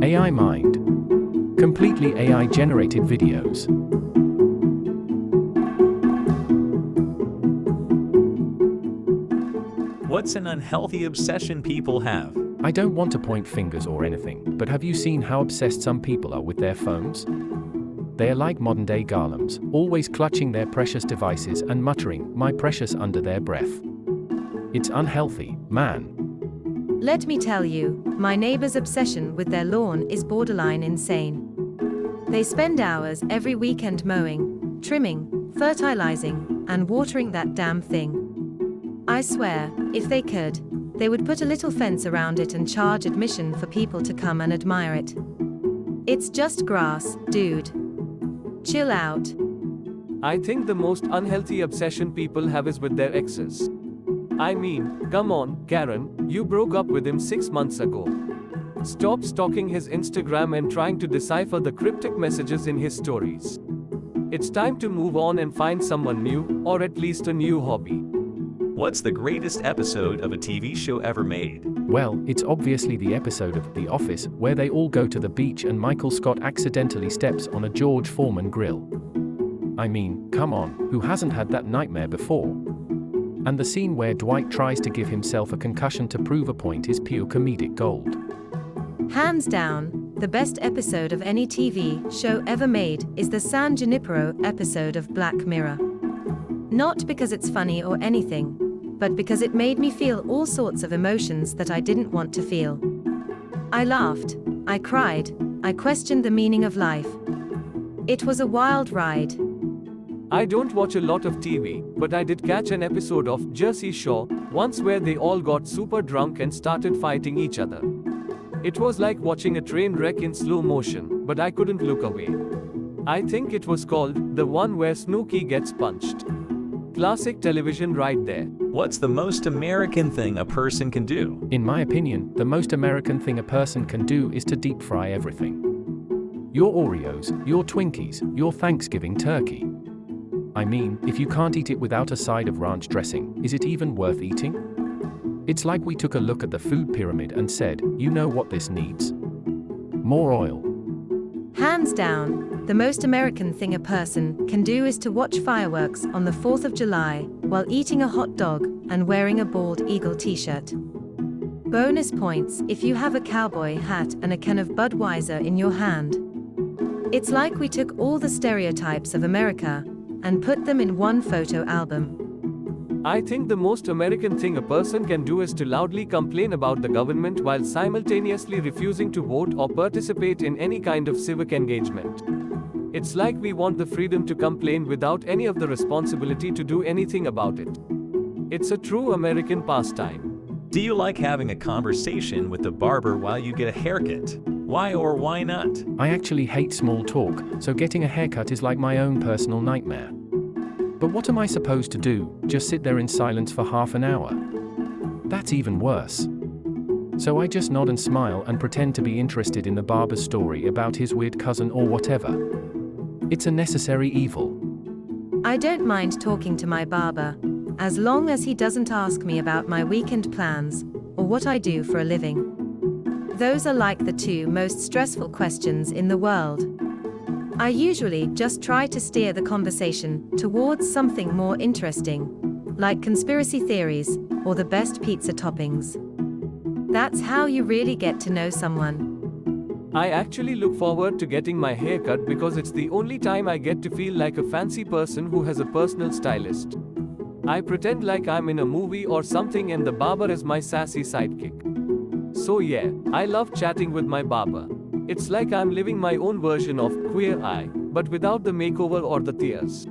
AI Mind. Completely AI-generated videos. What's an unhealthy obsession people have? I don't want to point fingers or anything, but have you seen how obsessed some people are with their phones? They are like modern-day golems, always clutching their precious devices and muttering, "My precious," under their breath. It's unhealthy, man. Let me tell you, my neighbor's obsession with their lawn is borderline insane. They spend hours every weekend mowing, trimming, fertilizing, and watering that damn thing. I swear, if they could, they would put a little fence around it and charge admission for people to come and admire it. It's just grass, dude. Chill out. I think the most unhealthy obsession people have is with their exes. I mean, come on, Karen, you broke up with him 6 months ago. Stop stalking his Instagram and trying to decipher the cryptic messages in his stories. It's time to move on and find someone new, or at least a new hobby. What's the greatest episode of a TV show ever made? Well, it's obviously the episode of The Office where they all go to the beach and Michael Scott accidentally steps on a George Foreman grill. I mean, come on, who hasn't had that nightmare before? And the scene where Dwight tries to give himself a concussion to prove a point is pure comedic gold. Hands down, the best episode of any TV show ever made is the San Junipero episode of Black Mirror. Not because it's funny or anything, but because it made me feel all sorts of emotions that I didn't want to feel. I laughed, I cried, I questioned the meaning of life. It was a wild ride. I don't watch a lot of TV, but I did catch an episode of Jersey Shore once where they all got super drunk and started fighting each other. It was like watching a train wreck in slow motion, but I couldn't look away. I think it was called The One Where Snooki Gets Punched. Classic television right there. What's the most American thing a person can do? In my opinion, the most American thing a person can do is to deep fry everything. Your Oreos, your Twinkies, your Thanksgiving turkey. I mean, if you can't eat it without a side of ranch dressing, is it even worth eating? It's like we took a look at the food pyramid and said, you know what this needs? More oil. Hands down, the most American thing a person can do is to watch fireworks on the 4th of July while eating a hot dog and wearing a bald eagle t-shirt. Bonus points if you have a cowboy hat and a can of Budweiser in your hand. It's like we took all the stereotypes of America and put them in one photo album. I think the most American thing a person can do is to loudly complain about the government while simultaneously refusing to vote or participate in any kind of civic engagement. It's like we want the freedom to complain without any of the responsibility to do anything about it. It's a true American pastime. Do you like having a conversation with the barber while you get a haircut? Why or why not? I actually hate small talk, so getting a haircut is like my own personal nightmare. But what am I supposed to do? Just sit there in silence for half an hour? That's even worse. So I just nod and smile and pretend to be interested in the barber's story about his weird cousin or whatever. It's a necessary evil. I don't mind talking to my barber, as long as he doesn't ask me about my weekend plans or what I do for a living. Those are like the two most stressful questions in the world. I usually just try to steer the conversation towards something more interesting, like conspiracy theories or the best pizza toppings. That's how you really get to know someone. I actually look forward to getting my hair cut because it's the only time I get to feel like a fancy person who has a personal stylist. I pretend like I'm in a movie or something and the barber is my sassy sidekick. So yeah, I love chatting with my barber. It's like I'm living my own version of Queer Eye, but without the makeover or the tears.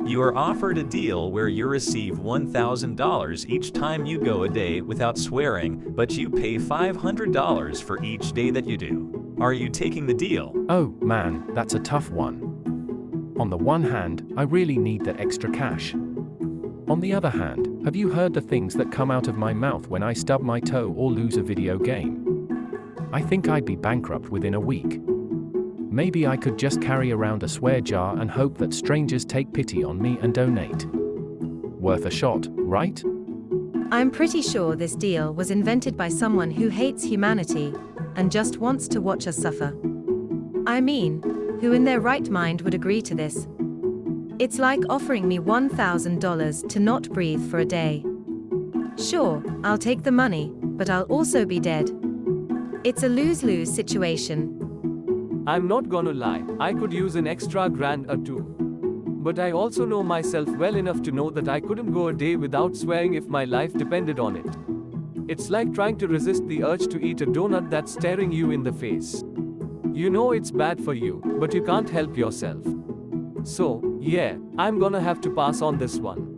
You are offered a deal where you receive $1,000 each time you go a day without swearing, but you pay $500 for each day that you do. Are you taking the deal? Oh, man, that's a tough one. On the one hand, I really need that extra cash. On the other hand, have you heard the things that come out of my mouth when I stub my toe or lose a video game? I think I'd be bankrupt within a week. Maybe I could just carry around a swear jar and hope that strangers take pity on me and donate. Worth a shot, right? I'm pretty sure this deal was invented by someone who hates humanity, and just wants to watch us suffer. I mean, who in their right mind would agree to this? It's like offering me $1,000 to not breathe for a day. Sure, I'll take the money, but I'll also be dead. It's a lose-lose situation. I'm not gonna lie, I could use an extra grand or two. But I also know myself well enough to know that I couldn't go a day without swearing if my life depended on it. It's like trying to resist the urge to eat a donut that's staring you in the face. You know it's bad for you, but you can't help yourself. So, yeah, I'm gonna have to pass on this one.